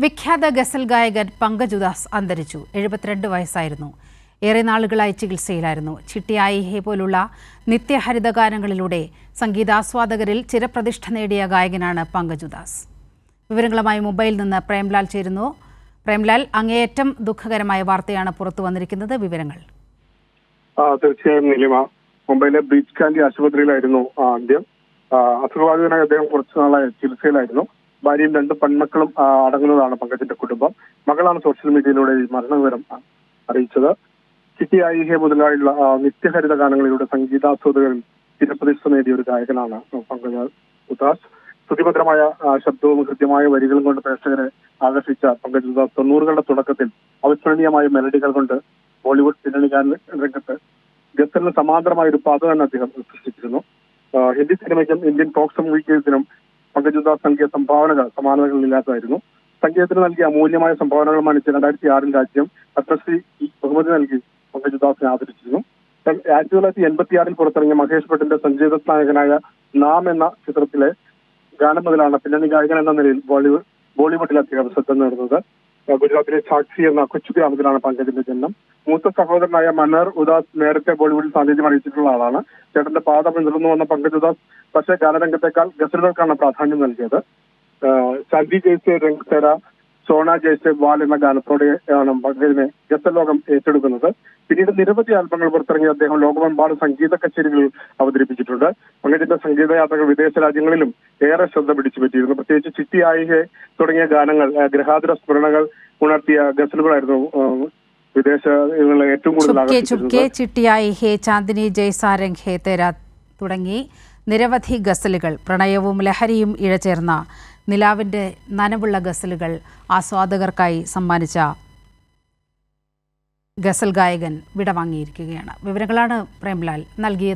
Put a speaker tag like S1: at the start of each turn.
S1: വിഖ്യാത ഗസൽ ഗായകൻ പങ്കജ് ഉദാസ് അന്തരിച്ചു. 72 വയസ്സായിരുന്നു. ഏറെ നാളുകളായി ചികിത്സയിലായിരുന്നു. ചിട്ടിയായി ഹേ പോലുള്ള നിത്യഹരിത ഗാനങ്ങളിലൂടെ സംഗീതാസ്വാദകരിൽ ചിരപ്രതിഷ്ഠ നേടിയ ഗായകനാണ് പങ്കജ് ഉദാസ്. വിവരങ്ങളുമായി മുംബൈയിൽ നിന്ന് പ്രേംലാൽ ചേരുന്നു. പ്രേംലാൽ, അങ്ങേയറ്റം ദുഃഖകരമായ വാർത്തയാണ് പുറത്തു വന്നിരിക്കുന്നത്. വിവരങ്ങൾ.
S2: തീർച്ചയായും നിലിമ, മുംബൈയിലെ ബ്രീച്ച് കാൻഡി ആശുപത്രിയിലായിരുന്നു അന്ത്യം. അസുഖബാധിതനായ അദ്ദേഹം കുറച്ചു നാളായി ചികിത്സയിലായിരുന്നു. ഭാര്യയും 2 പെൺമക്കളും അടങ്ങുന്നതാണ് പങ്കജിന്റെ കുടുംബം. മകളാണ് സോഷ്യൽ മീഡിയയിലൂടെ ഈ മരണവിവരം അറിയിച്ചത്. ചിട്ടിയായി ഹേ മുതലായുള്ള നിത്യഹരിത ഗാനങ്ങളിലൂടെ സംഗീതാസ്വാദകരിൽ ചിരപ്രതിഷ്ഠ നേടിയ ഒരു ഗായകനാണ് പങ്കജ് ഉദാസ്. സ്തുതിഭദ്രമായ ശബ്ദവും ഹൃദ്യമായ വരികളും കൊണ്ട് പ്രേക്ഷകരെ ആകർഷിച്ച പങ്കജ് ഉദാസ് 90കളുടെ തുടക്കത്തിൽ അവിസ്മരണീയമായ മെലഡികൾ കൊണ്ട് ബോളിവുഡ് പിന്നണി ഗാന രംഗത്ത് ഗസലിന് സമാന്തരമായ ഒരു പാത തന്നെ അദ്ദേഹം സൃഷ്ടിച്ചിരുന്നു. ഹിന്ദി സിനിമയ്ക്കും ഇന്ത്യൻ ഫോക്ക് സംഗീതത്തിനും പങ്കജ് ഉദാസ് നൽകിയ സമാനതകളില്ലാത്തതായിരുന്നു. സംഗീതത്തിന് നൽകിയ അമൂല്യമായ സംഭാവനകൾ മാനിച്ച് 2006 രാജ്യം പത്മശ്രീ ബഹുമതി നൽകി പങ്കജ് ഉദാസിനെ ആദരിച്ചിരുന്നു. 1986 പുറത്തിറങ്ങിയ മഹേഷ് ഭട്ടിന്റെ സംഗീത നായകനായ നാം എന്ന ചിത്രത്തിലെ ഗാനം മുതലാണ് പിന്നണി ഗായകൻ എന്ന നിലയിൽ ബോളിവുഡിൽ അദ്ദേഹം ശ്രദ്ധ നേടുന്നത്. ഗുജറാത്തിലെ സാക്ഷി എന്ന കൊച്ചു ഗ്രാമത്തിലാണ് പങ്കജിന്റെ ജന്മം. മൂത്ത സഹോദരനായ മനർ ഉദാസ് നേരത്തെ ബോളിവുഡിൽ സാന്നിധ്യം അറിയിച്ചിട്ടുള്ള ആളാണ്. ചേട്ടന്റെ പാത പിന്തുടർന്നു വന്ന പങ്കജ് ഉദാസ് പക്ഷേ ഗാനരംഗത്തേക്കാൾ ഗസലുകൾക്കാണ് പ്രാധാന്യം നൽകിയത്. ചന്ദി ജയ്സെ രംഗ് തെര, സോണ ജയ്സെ വാൽ എന്ന ഗാനത്തോടെയാണ് പങ്കജിനെ ഗസൽ ലോകം ഏറ്റെടുക്കുന്നത്. പിന്നീട് നിരവധി ആൽബങ്ങൾ പുറത്തിറങ്ങിയ അദ്ദേഹം ലോകമെമ്പാടും സംഗീത കച്ചേരികളിൽ അവതരിപ്പിച്ചിട്ടുണ്ട്. പങ്കജിന്റെ സംഗീതയാത്രകൾ വിദേശ രാജ്യങ്ങളിലും ഏറെ ശ്രദ്ധ പിടിച്ചുപറ്റിയിരുന്നു. പ്രത്യേകിച്ച് ചിട്ടിയായി ഹേ തുടങ്ങിയ ഗാനങ്ങൾ ഗ്രഹാതുര സ്മരണകൾ ഉണർത്തിയ ഗസലുകളായിരുന്നു വിദേശങ്ങളിലെ ഏറ്റവും കൂടുതൽ.
S1: ചിട്ടിയായി ഹേ, ചാന്ദിനി ജയ്സാ രംഗ് ഹേ തേര തുടങ്ങി നിരവധി ഗസലുകൾ, പ്രണയവും ലഹരിയും ഇഴചേർന്ന നിലാവിൻ്റെ നനവുള്ള ഗസലുകൾ ആസ്വാദകർക്കായി സമ്മാനിച്ച ഗസൽ ഗായകൻ വിടവാങ്ങിയിരിക്കുകയാണ്. വിവരങ്ങളാണ് പ്രേംലാൽ നൽകിയത്.